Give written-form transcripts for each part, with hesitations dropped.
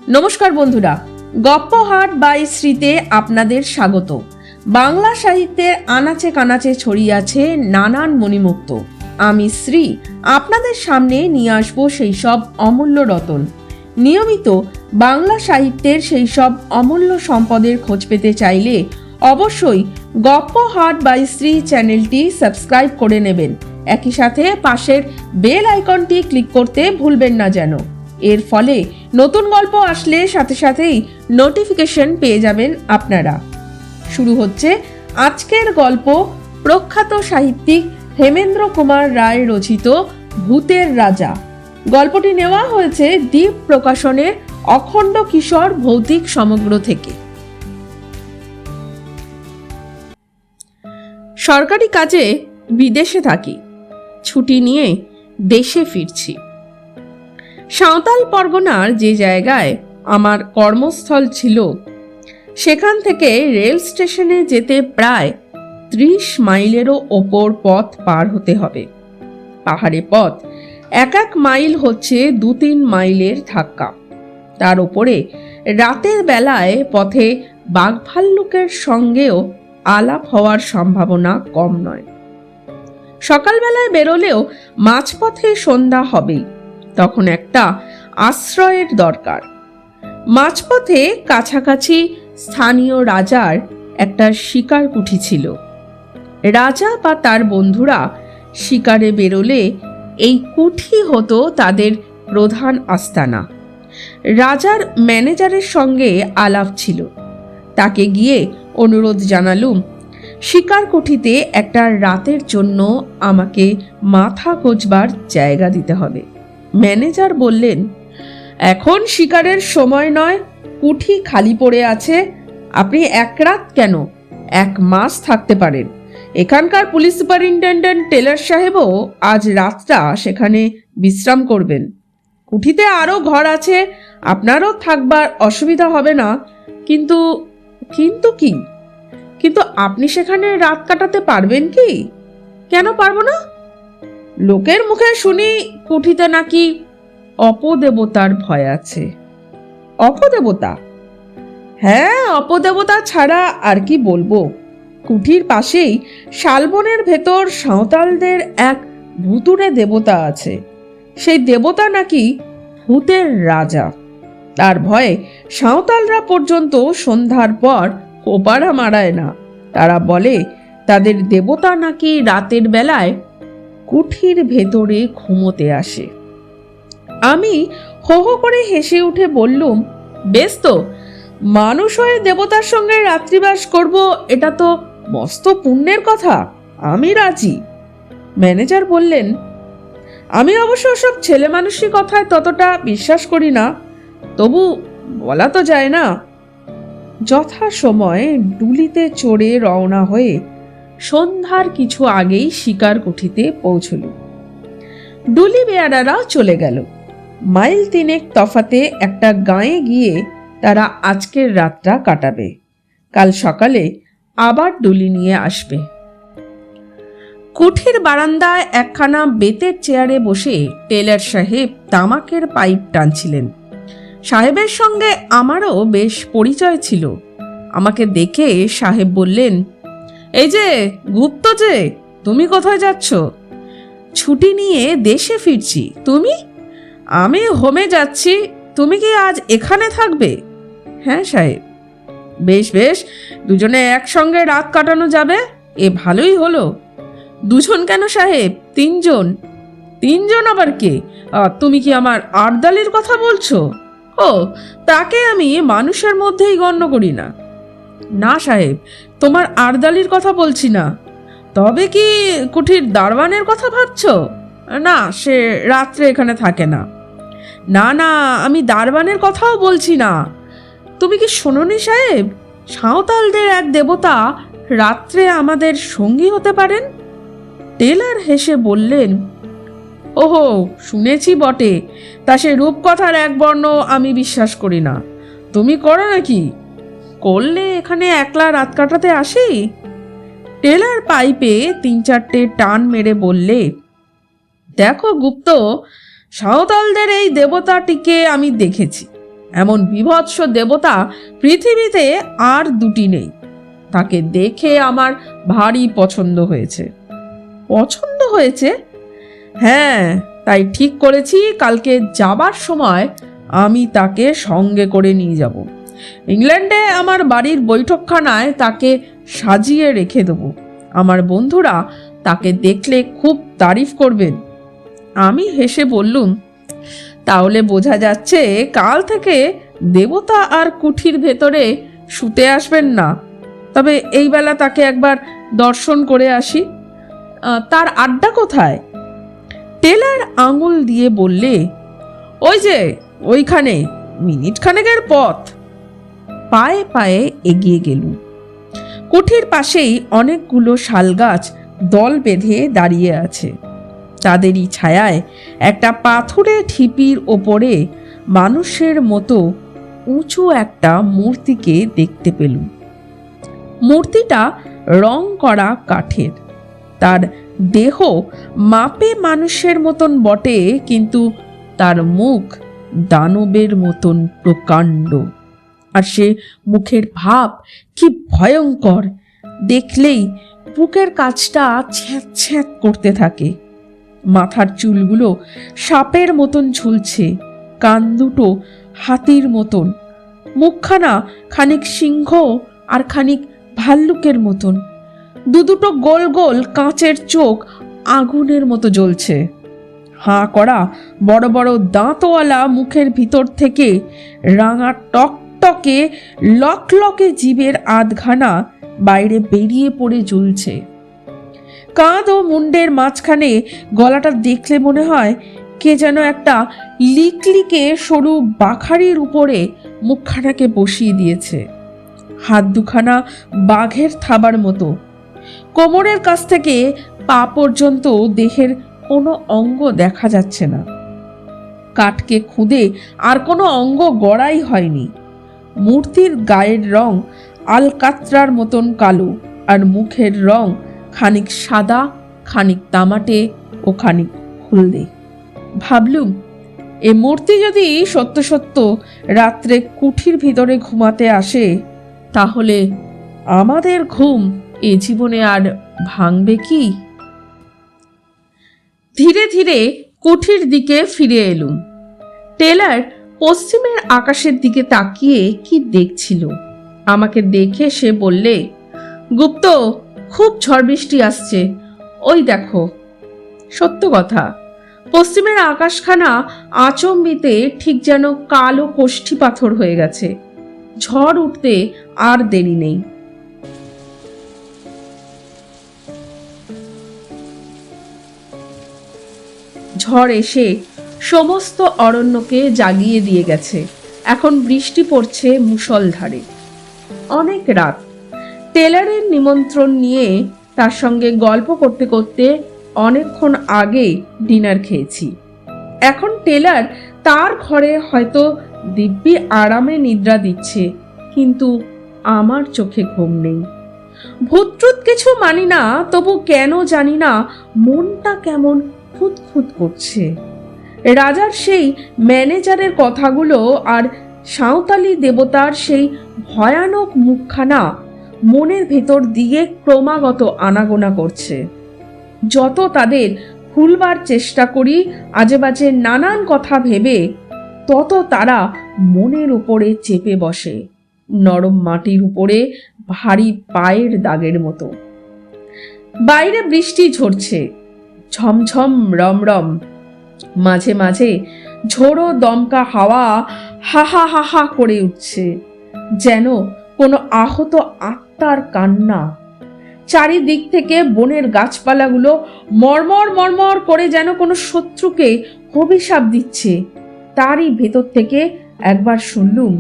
নমস্কার বন্ধুরা, গপ্পহাট বাই শ্রীতে আপনাদের স্বাগত। বাংলা সাহিত্যের আনাচে কানাচে ছড়িয়ে আছে নানান মণিমুক্ত। আমি শ্রী আপনাদের সামনে নিয়ে আসবো সেই সব অমূল্য রতন। নিয়মিত বাংলা সাহিত্যের সেই সব অমূল্য সম্পদের খোঁজ পেতে চাইলে অবশ্যই গপ্পহাট বাই শ্রী চ্যানেলটি সাবস্ক্রাইব করে নেবেন। একই সাথে পাশের বেল আইকনটি ক্লিক করতে ভুলবেন না যেন। এর ফলে নতুন গল্প আসলে সাথে সাথেই নোটিফিকেশন পেয়ে যাবেন আপনারা। শুরু হচ্ছে আজকের গল্প, প্রখ্যাত সাহিত্যিক হেমেন্দ্র কুমার রায় রচিত ভূতের রাজা। গল্পটি নেওয়া হয়েছে দ্বীপ প্রকাশনের অখণ্ড কিশোর ভৌতিক সমগ্র থেকে। সরকারি কাজে বিদেশে থাকি, ছুটি নিয়ে দেশে ফিরছি। সাঁওতাল পরগনার যে জায়গায় আমার কর্মস্থল ছিল সেখান থেকে রেল স্টেশনে যেতে প্রায় 30 মাইলেরও ওপর পথ পার হতে হবে। পাহাড়ি পথ, এক মাইল হচ্ছে 2-3 মাইলের ধাক্কা। তার উপরে রাতের বেলায় পথে বাঘ ভাল্লুকের সঙ্গেও আলাপ হওয়ার সম্ভাবনা কম নয়। সকালবেলায় বেরোলেও মাঝপথে সন্ধ্যা হবেই, তখন একটা আশ্রয়ের দরকার। মাঝপথে কাছাকাছি স্থানীয় রাজার একটা শিকার কুঠি ছিল। রাজা বা তার বন্ধুরা শিকারে বেরোলে এই কুঠি হতো তাদের প্রধান আস্তানা। রাজার ম্যানেজারের সঙ্গে আলাপ ছিল, তাকে গিয়ে অনুরোধ জানালুম শিকার কুঠিতে একটা রাতের জন্য আমাকে মাথা গোজবার জায়গা দিতে হবে। ম্যানেজার বললেন, এখন শিকারের সময় নয়, কুঠি খালি পড়ে আছে। আপনি 1 রাত কেন, 1 মাস থাকতে পারেন। এখানকার পুলিশ সুপারিনটেন্ডেন্ট টেলর সাহেবও আজ রাতটা সেখানে বিশ্রাম করবেন। কুঠিতে আরও ঘর আছে, আপনারও থাকবার অসুবিধা হবে না। কিন্তু কিন্তু কি? কিন্তু আপনি সেখানে রাত কাটাতে পারবেন কি? কেন পারবো না? লোকের মুখে শুনি কুঠিতে নাকি অপদেবতার ভয় আছে। অপদেবতা? হ্যাঁ, অপদেবতা ছাড়া আর কি বলবো। কুঠির পাশেই শালবনের ভেতর সাঁওতালদের এক ভুতুড়ে দেবতা আছে। সেই দেবতা নাকি ভূতের রাজা। তার ভয়ে সাঁওতালরা পর্যন্ত সন্ধ্যার পর ওপারা মারায় না। তারা বলে তাদের দেবতা নাকি রাতের বেলায় কুঠির ভেতরে ঘুমোতে আসে। আমি হো হো করে হেসে উঠে বললুম, বেশ তো, মানুষ হয়ে দেবতার সঙ্গে রাত্রিবাস করব, এটা তো মস্ত পুণ্যের কথা, আমি রাজি। ম্যানেজার বললেন, আমি অবশ্য সব ছেলে মানুষই কথায় ততটা বিশ্বাস করি না, তবু বলা তো যায় না। যথা সময়ে ডুলিতে চড়ে রওনা হয়ে সন্ধ্যার কিছু আগেই শিকার কুঠিতে পৌঁছল। ডুলি বেয়ারারা চলে গেল। মাইল 3 তফাতে একটা গাঁয়ে গিয়ে তারা আজকের রাতটা কাটাবে। কাল সকালে আবার ডুলি নিয়ে আসবে। কুঠির বারান্দায় একখানা বেতের চেয়ারে বসে টেলর সাহেব তামাকের পাইপ টানছিলেন। সাহেবের সঙ্গে আমারও বেশ পরিচয় ছিল। আমাকে দেখে সাহেব বললেন, এই যে গুপ্ত যে, তুমি কোথায় যাচ্ছ? ছুটি নিয়ে দেশে ফিরছি। তুমি? আমি হোমে যাচ্ছি। তুমি কি আজ এখানে থাকবে? হ্যাঁ সাহেব। বেশ বেশ, দুজনে একসঙ্গে রাত কাটানো যাবে, এ ভালোই হলো। 2 জন কেন সাহেব? 3 জন। 3 জন আবার কে? তুমি কি আমার আর্দালির কথা বলছো? ও, তাকে আমি মানুষের মধ্যেই গণ্য করি না। না সাহেব, তোমার আর্দালির কথা বলছি না। তবে কি কুঠির দারওয়ানের কথা ভাবছ? না, সে রাত্রে এখানে থাকে না। না না, আমি দারওয়ানের কথাও বলছি না। তুমি কি শোনোনি সাহেব, সাঁওতালদের এক দেবতা রাত্রে আমাদের সঙ্গী হতে পারেন? টেলর হেসে বললেন, ওহো, শুনেছি বটে, তা সে রূপকথার এক বর্ণ আমি বিশ্বাস করি না। তুমি করো নাকি? করলে এখানে একলা রাত কাটাতে আসি? টেলর পাইপে 3-4টে টান মেরে বললে, দেখো গুপ্ত, সাঁওতালদের এই দেবতাটিকে আমি দেখেছি। এমন বিভৎস দেবতা পৃথিবীতে আর দুটি নেই। তাকে দেখে আমার ভারী পছন্দ হয়েছে। পছন্দ হয়েছে? হ্যাঁ, তাই ঠিক করেছি কালকে যাবার সময় আমি তাকে সঙ্গে করে নিয়ে যাব। ইংল্যান্ডে আমার বাড়ির বৈঠকখানায় তাকে সাজিয়ে রেখে দেব। আমার বন্ধুরা তাকে দেখলে খুব তারিফ করবেন। আমি হেসে বললুম, তাহলে বোঝা যাচ্ছে কাল থেকে দেবতা আর কুঠির ভেতরে শুতে আসবেন না। তবে এই বেলা তাকে একবার দর্শন করে আসি। তার আড্ডা কোথায়? টেলার আঙুল দিয়ে বললে, ওই যে ওইখানে, মিনিট খানেকের পথ। পায়ে পায়ে এগিয়ে গেলুম। কুঠির পাশেই অনেকগুলো শালগাছ দল বেঁধে দাঁড়িয়ে আছে। তাদেরই ছায়ায় একটা পাথুরে ঢিপির ওপরে মানুষের মতো উঁচু একটা মূর্তিকে দেখতে পেলুম। মূর্তিটা রং করা কাঠের। তার দেহ মাপে মানুষের মতন বটে, কিন্তু তার মুখ দানবের মতন প্রকাণ্ড। আর সে মুখের ভাব কি ভয়ঙ্কর! দেখলেই বুকের কাছটা ছ্যাঁত ছ্যাঁত করতে থাকে। মাথার চুলগুলো সাপের মতন ঝুলছে, কান দুটো হাতির মতন, মুখখানা খানিক সিংহ আর খানিক ভাল্লুকের মতন, দুটো গোল গোল কাঁচের চোখ আগুনের মতো জ্বলছে। হাঁ করা বড় বড় দাঁতওয়ালা মুখের ভিতর থেকে রাঙা টকটকে লকলকে জিভের আধখানা বাইরে বেরিয়ে পড়ে ঝুলছে। কাঁধ ও মুন্ডের মাঝখানে গলাটা দেখলে মনে হয় কে যেন একটা লিকলিকে সরু বাখারির উপরে মুখখানাকে বসিয়ে দিয়েছে। হাত দুখানা বাঘের থাবার মতো। কোমরের কাছ থেকে পা পর্যন্ত দেহের কোনো অঙ্গ দেখা যাচ্ছে না। কাঠকে খুদে আর কোনো অঙ্গ গড়াই হয়নি। মূর্তির গায়ের রং আলকাত্রার মতন কালো, আর মুখের রং খানিক সাদা, খানিক তামাটে ও খানিক হলদে। ভাবলুম, এ মূর্তি যদি সত্য সত্য রাত্রে কুঠির ভিতরে ঘুমাতে আসে, তাহলে আমাদের ঘুম এ জীবনে আর ভাঙবে কি? ধীরে ধীরে কুঠির দিকে ফিরে এলুম। টেলার পশ্চিমের আকাশের দিকে তাকিয়ে কি দেখছিল। আমাকে দেখে সে বললে, গুপ্ত, খুব ঝড় বৃষ্টি আসছে, ওই দেখো। সত্য কথা, পশ্চিমের আকাশখানা আচম্বিতে ঠিক যেন কালো কোষ্ঠী পাথর হয়ে গেছে। ঝড় উঠতে আর দেরি নেই। ঝড় এসে সমস্ত অরণ্যকে জাগিয়ে দিয়ে গেছে। এখন বৃষ্টি পড়ছে মুষলধারে। অনেক রাত। টেলারের নিমন্ত্রণ নিয়ে তার সঙ্গে গল্প করতে করতে অনেকক্ষণ আগে ডিনার খেয়েছি। এখন টেলার তার ঘরে হয়তো দিব্যি আরামে নিদ্রা দিচ্ছে, কিন্তু আমার চোখে ঘুম নেই। ভূতট্রুত কিছু মানি না, তবু কেন জানি না মনটা কেমন খুঁতখুত করছে। রাজার সেই ম্যানেজারের কথাগুলো আর সাঁওতালি দেবতার সেই ভয়ানক মুখখানা মনের ভেতর দিয়ে ক্রমাগত আনাগোনা করছে। যত তাদের ভুলবার চেষ্টা করি আজেবাজে নানান কথা ভেবে, তত তারা মনের উপরে চেপে বসে, নরম মাটির উপরে ভারী পায়ের দাগের মতো। বাইরে বৃষ্টি ঝরছে, ঝমঝম রমরম। মাঝে মাঝে ঝোড়ো দমকা হাওয়া হাহা হাহা করে উঠছে, যেন কোনো আহত আত্মার কান্না। চারিদিক থেকে বনের গাছপালাগুলো মরমর মরমর করে যেন কোনো শত্রুকে অভিশাপ দিচ্ছে। তারই ভেতর থেকে একবার শুনলুম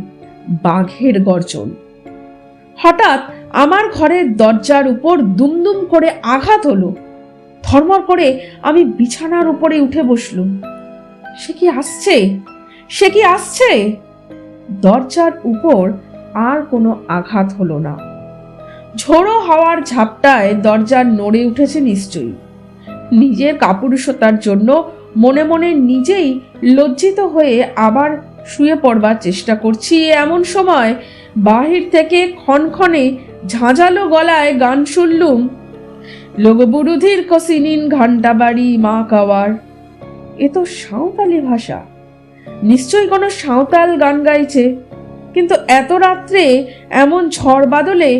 বাঘের গর্জন। হঠাৎ আমার ঘরের দরজার উপর দুমদুম করে আঘাত হলো। ধর্মর করে আমি বিছানার উপরে উঠে বসলুম। সে কি আসছে? সে কি আসছে? দরজার উপর আর কোনো আঘাত হলো না। ঝোড়ো হাওয়ার ঝাপটায় দরজা নড়ে উঠেছে নিশ্চয়ই। নিজের কাপুরুষতার জন্য মনে মনে নিজেই লজ্জিত হয়ে আবার শুয়ে পড়বার চেষ্টা করছি, এমন সময় বাহির থেকে ক্ষণক্ষণে ঝাঁঝালো গলায় গান শুনলুম, লোগবুরুধির কসিনিন ঘন্টা বাড়ি মা কাওয়ার। এ তো সাঁওতালি ভাষা, নিশ্চয়ই কোনো সাঁওতাল গান গাইছে। কিন্তু এত রাত্রে এমন ঝড় বাদলে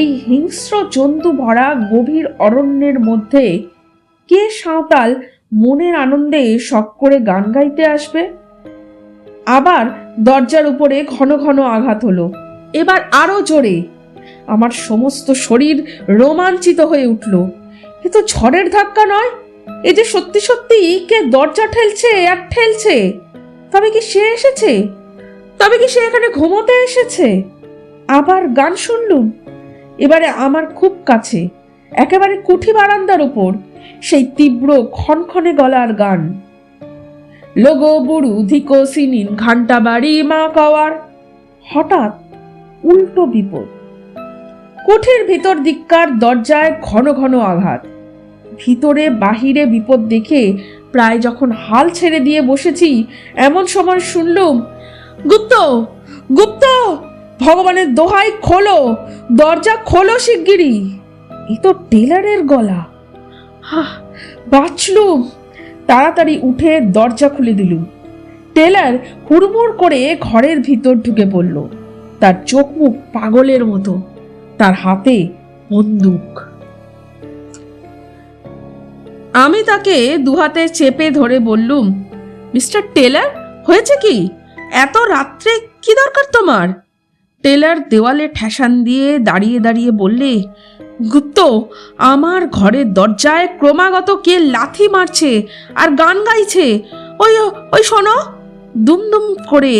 এই হিংস্র জন্তু ভরা গভীর অরণ্যের মধ্যে কে সাঁওতাল মনের আনন্দে শখ করে গান গাইতে আসবে? আবার দরজার উপরে ঘন ঘন আঘাত হলো, এবার আরো জোরে। আমার সমস্ত শরীর রোমাঞ্চিত হয়ে উঠল। এ তো ঝড়ের ধাক্কা নয়, এ যে সত্যি সত্যি কে দরজা ঠেলছে আর ঠেলছে। তবে কি সে এসেছে? তবে কি সে এখানে ঘুমোতে এসেছে? আবার গান শুনলুম, এবারে আমার খুব কাছে, একেবারে কুঠি বারান্দার উপর, সেই তীব্র ক্ষণক্ষণে গলার গান, লোগো বুড়ু ধিকো সিনিন ঘন্টা বাড়ি মা কাওয়ার। হঠাৎ উল্টো বিপদ। কুঠির ভিতর দিককার দরজায় ঘন ঘন আঘাত। ভিতরে বাহিরে বিপদ দেখে প্রায় যখন হাল ছেড়ে দিয়ে বসেছি, এমন সময় শুনলুম, গুপ্ত, গুপ্ত, ভগবানের দোহাই খোলো, দরজা খোলো শিগগিরি। এ তো টেলারের গলা। বাঁচলুম। তাড়াতাড়ি উঠে দরজা খুলে দিলুম। টেলার হুড়মুড় করে ঘরের ভিতর ঢুকে পড়ল। তার চোখ মুখ পাগলের মতো, তার হাতে বন্দুক। আমি তাকে দুহাতে চেপে ধরে বললুম, মিস্টার টেলার, হয়েছে কি? এত রাত্রে কি দরকার তোমার? টেলার দেওয়ালে ঠেসান দিয়ে দাঁড়িয়ে দাঁড়িয়ে বললে, গুপ্ত, আমার ঘরের দরজায় ক্রমাগত কে লাথি মারছে আর গান গাইছে। ওই ওই শোনো। দুমদুম করে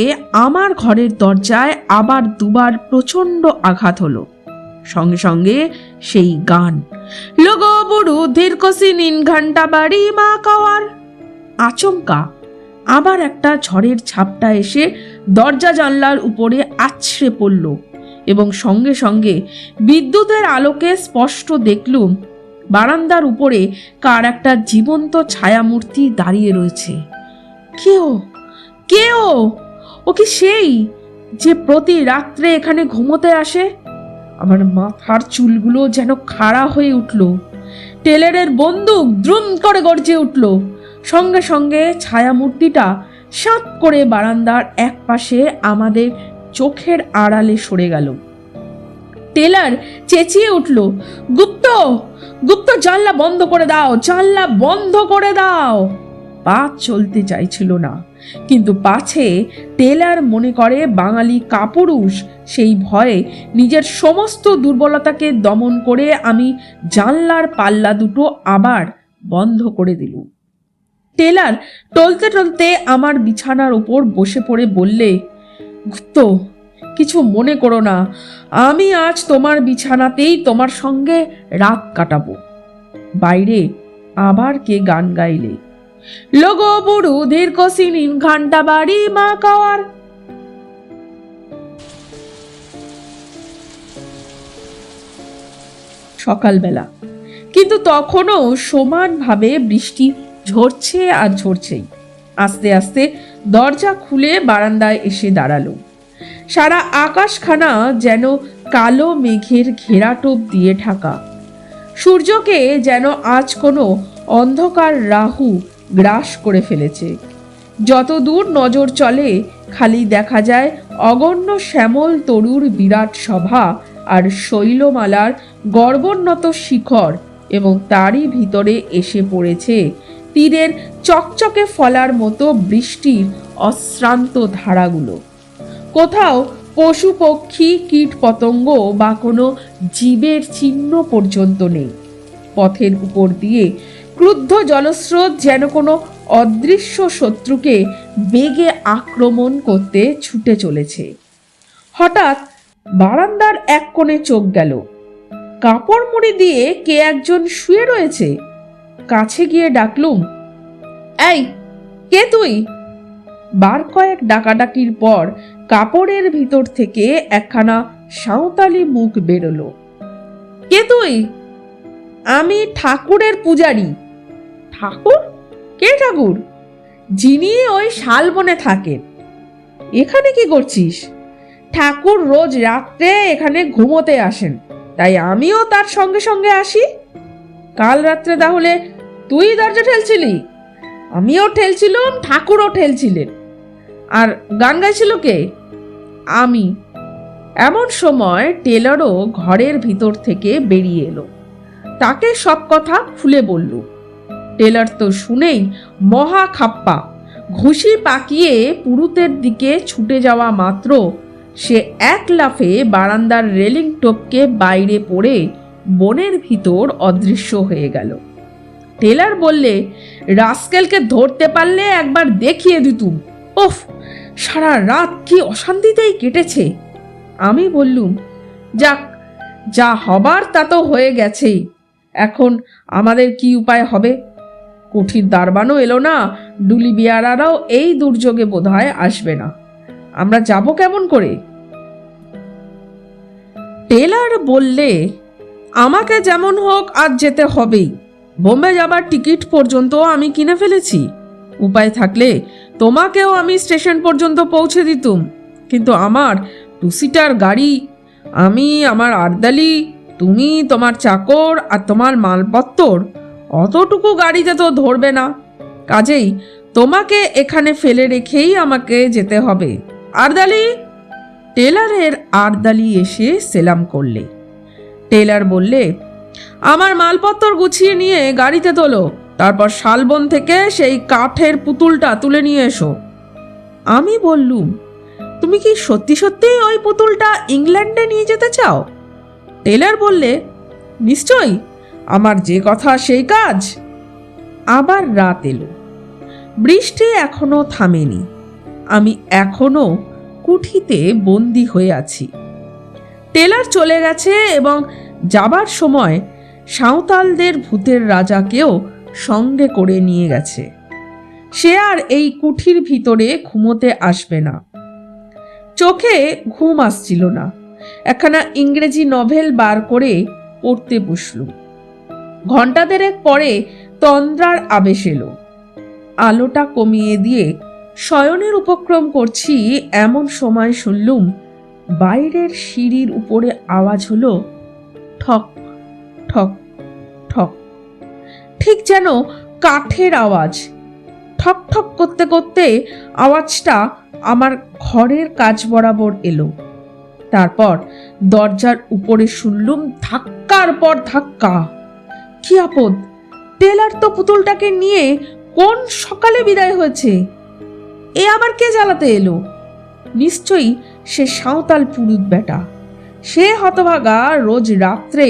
আমার ঘরের দরজায় আবার দুবার প্রচণ্ড আঘাত হলো। সঙ্গে সঙ্গে সেই গান, লোগো বুড়ু ধীরকসিনিন ঘন্টা বাড়ি মা কাওয়ার। আচমকা আবার একটা ঝড়ের ঝাপটা এসে দরজা জানলার উপরে আছড়ে পড়ল এবং সঙ্গে সঙ্গে বিদ্যুতের আলোকে স্পষ্ট দেখলুম বারান্দার উপরে কার একটা জীবন্ত ছায়ামূর্তি দাঁড়িয়ে রয়েছে। কেউ কেউ ও কি সেই যে প্রতি রাত্রে এখানে ঘুমোতে আসে? আমার মাথার চুলগুলো যেন খাড়া হয়ে উঠল। টেলারের বন্দুক দ্রুম করে গর্জে উঠল। সঙ্গে সঙ্গে ছায়ামূর্তিটা সাঁত করে বারান্দার এক পাশে আমাদের চোখের আড়ালে সরে গেল। টেলার চেঁচিয়ে উঠল, গুপ্ত, গুপ্ত, জানলা বন্ধ করে দাও, জানলা বন্ধ করে দাও। পা চলতে চাইছিল না, কিন্তু পাছে টেলার মনে করে বাঙালি কাপুরুষ, সেই ভয়ে নিজের সমস্ত দুর্বলতাকে দমন করে আমি জানলার পাল্লা দুটো আবার বন্ধ করে দিলুম। টেলার টলতে টলতে আমার বিছানার উপর বসে পড়ে বললে, গুপ্ত, কিছু মনে করো না, আমি আজ তোমার বিছানাতেই তোমার সঙ্গে রাত কাটাবো। বাইরে আবার কে গান গাইলে, লোগো বুড়ু ধীরকসিনিন ঘন্টা বাড়ি মা কাওয়ার। সকালবেলা, কিন্তু তখনও সমানভাবে বৃষ্টি ঝরছে আর ঝরছেই। আস্তে আস্তে দরজা খুলে বারান্দায় এসে দাঁড়ালো। সারা আকাশখানা যেন কালো মেঘের ঘেরাটোপ দিয়ে ঢাকা। সূর্যকে যেন আজ কোনো অন্ধকার রাহু গ্রাস করে ফেলেছে। যত দূর নজর চলে খালি দেখা যায় অগণ্য শ্যামল তরুর বিরাট সভা আর শৈলমালার গর্বোন্নত শিখর, এবং তারই ভিতরে এসে পড়েছে তীরের চকচকে ফলার মতো বৃষ্টির অশ্রান্ত ধারাগুলো। কোথাও পশু পক্ষী কীট পতঙ্গ বা কোনো জীবের চিহ্ন পর্যন্ত নেই। পথের উপর দিয়ে ক্রুদ্ধ জলস্রোত যেন কোনো অদৃশ্য শত্রুকে বেগে আক্রমণ করতে ছুটে চলেছে। হঠাৎ বারান্দার এক কোণে চোখ গেল। কাপড় মুড়ি দিয়ে কে একজন শুয়ে রয়েছে। কাছে গিয়ে ডাকলুম, এই, কে তুই? বার কয়েক ডাকাডাকির পর কাপড়ের ভিতর থেকে একখানা সাঁওতালি মুখ বেরোলো। কে তুই? আমি ঠাকুরের পূজারি। ঠাকুর? কে ঠাকুর? যিনি ওই শালবনে থাকেন। এখানে কি করছিস? ঠাকুর রোজ রাত্রে এখানে ঘুমোতে আসেন, তাই আমিও তার সঙ্গে সঙ্গে আসি। কাল রাত্রে তাহলে তুই দরজা ঠেলছিলি? আমিও ঠেলছিলাম, ঠাকুরও ঠেলছিলেন। আর গান গাইছিল কে? আমি। এমন সময় টেলরও ঘরের ভিতর থেকে বেরিয়ে এলো। তাকে সব কথা খুলে বলল। টেলর তো শুনেই মহা খাপ্পা। ঘুষি পাকিয়ে পুরুতের দিকে ছুটে যাওয়া মাত্র সে এক লাফে বারান্দার রেলিং টপকে বাইরে পড়ে বনের ভিতর অদৃশ্য হয়ে গেল। টেলর বললে, রাস্কেলকে ধরতে পারলে একবার দেখিয়ে দিতুম। ওফ, সারা রাত কি অশান্তিতেই কেটেছে। আমি বললুম, যাক, যা হবার তা তো হয়ে গেছেই। এখন আমাদের কি উপায় হবে? কুঠির দারবানও এলো না, ডুলি বিয়ারারাও এই দুর্যোগে বোধহয় আসবে না। আমরা যাব কেমন করে? টেলর বললে, আমাকে যেমন হোক আজ যেতে হবেই। বোম্বে যাবার টিকিট পর্যন্ত আমি কিনে ফেলেছি। উপায় থাকলে তোমাকেও আমি স্টেশন পর্যন্ত পৌঁছে দিতুম, কিন্তু আমার 2 সিটার গাড়ি, আমি, আমার আর্দালি, তুমি, তোমার চাকর আর তোমার মালপত্তর, অতটুকু গাড়িতে তো ধরবে না। কাজেই তোমাকে এখানে ফেলে রেখেই আমাকে যেতে হবে। আর্দালি! টেলরের আর্দালি এসে সেলাম করলে। টেলর বললে, আমার মালপত্তর গুছিয়ে নিয়ে গাড়িতে তোলো, তারপর শালবন থেকে সেই কাঠের পুতুলটা তুলে নিয়ে এসো। আমি বললুম, তুমি কি সত্যি সত্যি ওই পুতুলটা ইংল্যান্ডে নিয়ে যেতে চাও? টেলর বললে, নিশ্চয়ই, আমার যে কথা সেই কাজ। আবার রাত এলো। বৃষ্টি এখনো থামেনি। আমি এখনো কুঠিতে বন্দি হয়ে আছি। টেলর চলে গেছে এবং যাবার সময় সাঁওতালদের ভূতের রাজাকেও সঙ্গে করে নিয়ে গেছে। সে আর এই কুঠির ভিতরে ঘুমোতে আসবে না। চোখে ঘুম আসছিল না। একখানা ইংরেজি নভেল বার করে পড়তে বসলুম। ঘণ্টা দেড়েক পরে তন্দ্রার আবেশ এলো। আলোটা কমিয়ে দিয়ে শয়নের উপক্রম করছি, এমন সময় শুনলুম বাইরের সিঁড়ির উপরে আওয়াজ হলো, ঠক ঠক ঠক, ঠিক যেন কাঠের আওয়াজ। ঠক ঠক করতে করতে আওয়াজটা আমার ঘরের কাছ বরাবর এলো। তারপর দরজার উপরে শুনলুম ধাক্কার পর ধাক্কা। কি আপদ! টেলর তো পুতুলটাকে নিয়ে কোন সকালে বিদায় হয়েছে। এ আবার কে জ্বালাতে এলো? নিশ্চয়ই সে সাঁওতাল পুরুত বেটা। সে হতভাগা রোজ রাত্রে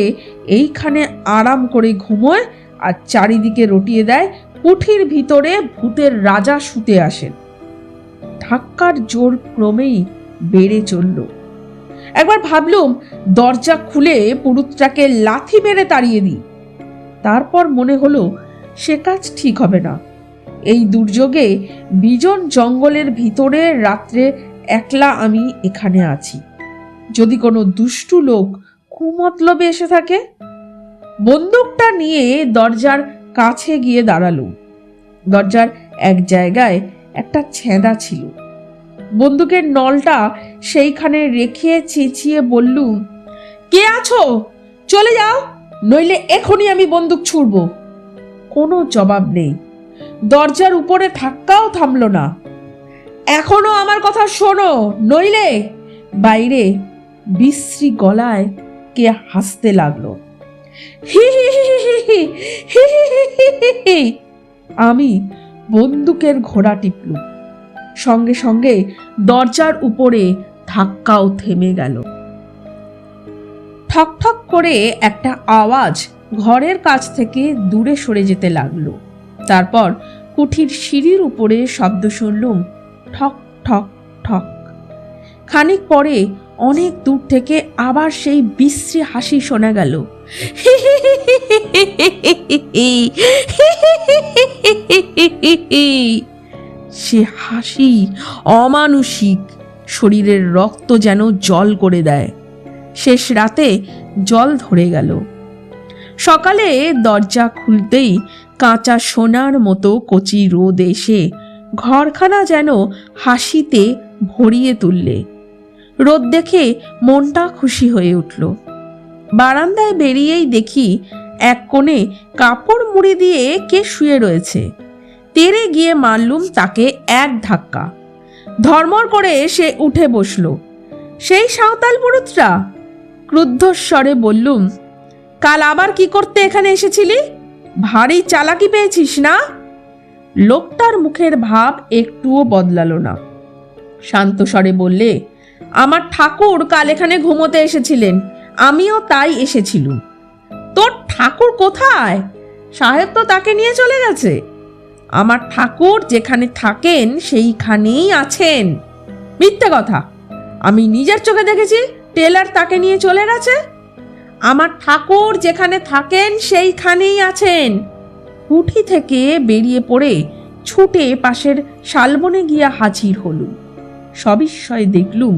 এইখানে আরাম করে ঘুমোয় আর চারিদিকে রটিয়ে দেয় কুঠির ভিতরে ভূতের রাজা শুতে আসেন। ধাক্কার জোর ক্রমেই বেড়ে চলল। একবার ভাবলুম দরজা খুলে পুরুতটাকে লাথি মেরে তাড়িয়ে দিই। তারপর মনে হলো সে কাজ ঠিক হবে না। এই দুর্যোগে বিজন জঙ্গলের ভিতরে রাত্রে একলা আমি এখানে আছি। যদি কোনো দুষ্টু লোক কুমতলবে এসে থাকে। বন্দুকটা নিয়ে দরজার কাছে গিয়ে দাঁড়ালুম। দরজার এক জায়গায় একটা ছেঁদা ছিল। বন্দুকের নলটা সেইখানে রেখে চেঁচিয়ে বললুম, কে আছো? চলে যাও, নইলে এখনই আমি বন্দুক ছুড়ব। কোনো জবাব নেই। দরজার উপরে ধাক্কাও থামল না। এখনো আমার কথা শোনো, নইলে। বাইরে বিশ্রী গলায় কে হাসতে লাগলো। হি হি হি হি হি হি হি হি হি। আমি বন্দুকের ঘোড়া টিপলুম। সঙ্গে সঙ্গে দরজার উপরে ধাক্কাও থেমে গেল। ঠক ঠক করে একটা আওয়াজ ঘরের কাছ থেকে দূরে সরে যেতে লাগলো। তারপর কুঠির সিঁড়ির উপরে শব্দ শুনলুম, ঠক ঠক ঠক। খানিক পরে অনেক দূর থেকে আবার সেই বিশ্রী হাসি শোনা গেল। সে হাসি অমানুষিক, শরীরের রক্ত যেন জল করে দেয়। শেষ রাতে জল ধরে গেল। সকালে দরজা খুলতেই কাঁচা সোনার মতো কচি রোদ এসে ঘরখানা যেন হাসিতে ভরিয়ে তুললে। রোদ দেখে মনটা খুশি হয়ে উঠল। বারান্দায় বেরিয়েই দেখি এক কোণে কাপড় মুড়ি দিয়ে কে শুয়ে রয়েছে। তেড়ে গিয়ে মারলুম তাকে এক ধাক্কা। ধর্মর করে সে উঠে বসল। সেই সাঁওতাল পুরুতরা? ক্রুদ্ধস্বরে বললুম, কাল আবার কি করতে এখানে এসেছিলি? ভারী চালাকি পেয়েছিস না? লোকটার মুখের ভাব একটুও বদলালো না। শান্ত স্বরে বললে, আমার ঠাকুর কাল এখানে ঘুমোতে এসেছিলেন, আমিও তাই এসেছিলুম। তোর ঠাকুর কোথায়? সাহেব তো তাকে নিয়ে চলে গেছে। আমার ঠাকুর যেখানে থাকেন সেইখানেই আছেন। মিথ্যে কথা, আমি নিজের চোখে দেখেছি টেলার তাকে নিয়ে চলে গেছে। আমার ঠাকুর যেখানে থাকেন সেইখানেই আছেন। কুঠি থেকে বেরিয়ে পড়ে ছুটে পাশের শালবনে গিয়া হাজির হলুম। সবিস্ময়ে দেখলুম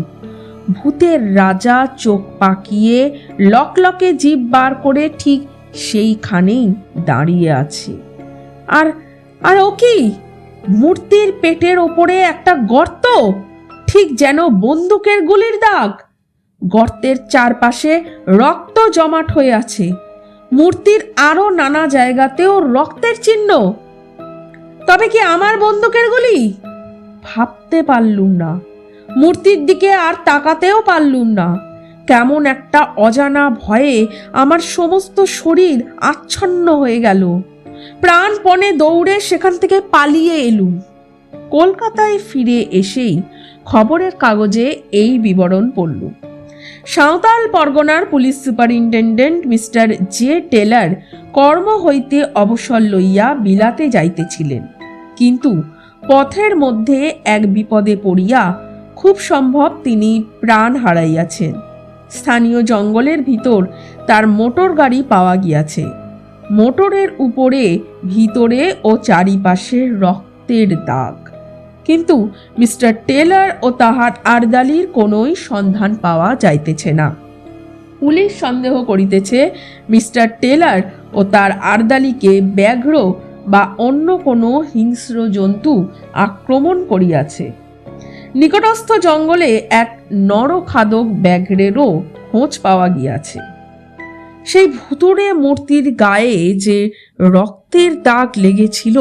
ভূতের রাজা চোখ পাকিয়ে লকলকে জিভ বার করে ঠিক সেইখানেই দাঁড়িয়ে আছে। আর আর ও কি? মূর্তির পেটের ওপরে একটা গর্ত, ঠিক যেন বন্দুকের গুলির দাগ। গর্তের চারপাশে রক্ত জমাট হয়ে আছে। মূর্তির আরো নানা জায়গাতেও রক্তের চিহ্ন। তবে কি আমার বন্দুকের গুলি? ভাবতে পারলুম না। মূর্তির দিকে আর তাকাতেও পারলুম না। কেমন একটা অজানা ভয়ে আমার সমস্ত শরীর আচ্ছন্ন হয়ে গেল। প্রাণপণে দৌড়ে সেখান থেকে পালিয়ে এলুম। কলকাতায় ফিরে এসেই খবরের কাগজে এই বিবরণ পড়লুম। সাঁওতাল পরগনার police superintendent mister J Taylor কর্ম হইতে অবসর লইয়া বিলাতে যাইতেছিলেন, কিন্তু পথের মধ্যে এক বিপদে পড়িয়া খুব সম্ভব তিনি প্রাণ হারাইয়াছেন। স্থানীয় জঙ্গলের ভিতর তার মোটর গাড়ি পাওয়া গিয়াছে। মোটরের উপরে, ভিতরে ও চারিপাশে রক্তের দাগ, কিন্তু মিস্টার টেলার ও তাহার আর্দালির কোনোই সন্ধান পাওয়া যাইতেছে না। পুলিশ সন্দেহ করিতেছে মিস্টার টেলার ও তার আর্দালিকে ব্যাঘ্র বা অন্য কোনো হিংস্র জন্তু আক্রমণ করিয়াছে। নিকটস্থ জঙ্গলে এক নরখাদক ব্যাঘ্রেরও খোঁজ পাওয়া গিয়াছে। সেই ভুতুড়ে মূর্তির গায়ে যে রক্তের দাগ লেগেছিল,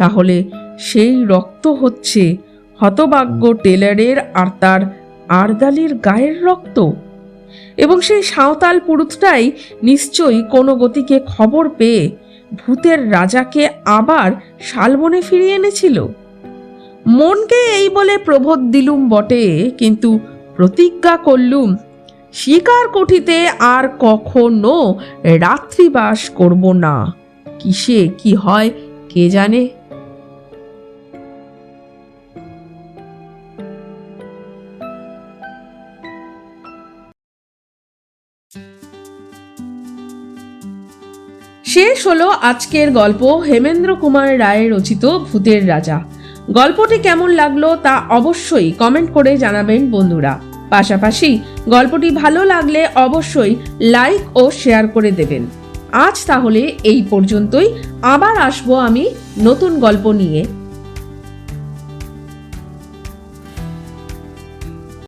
তাহলে সেই রক্ত হচ্ছে হতভাগ্য টেলারের আর তার আর্দালির গায়ের রক্ত। এবং সেই সাঁওতাল পুরুতটাই নিশ্চয়ই কোনো গতিকে খবর পেয়ে ভূতের রাজাকে আবার শালবনে ফিরিয়ে এনেছিল। মনকে এই বলে প্রবোধ দিলুম বটে, কিন্তু প্রতিজ্ঞা করলুম শিকার কুঠিতে আর কখনো রাত্রিবাস করব না। কিসে কি হয় কে জানে। শেষ হলো আজকের গল্প হেমেন্দ্র কুমার রায়ের রচিত ভূতের রাজা। গল্পটি কেমন লাগলো তা অবশ্যই কমেন্ট করে জানাবেন বন্ধুরা। পাশাপাশি গল্পটি ভালো লাগলে অবশ্যই লাইক ও শেয়ার করে দেবেন। আজ তাহলে এই পর্যন্তই। আবার আসবো আমি নতুন গল্প নিয়ে।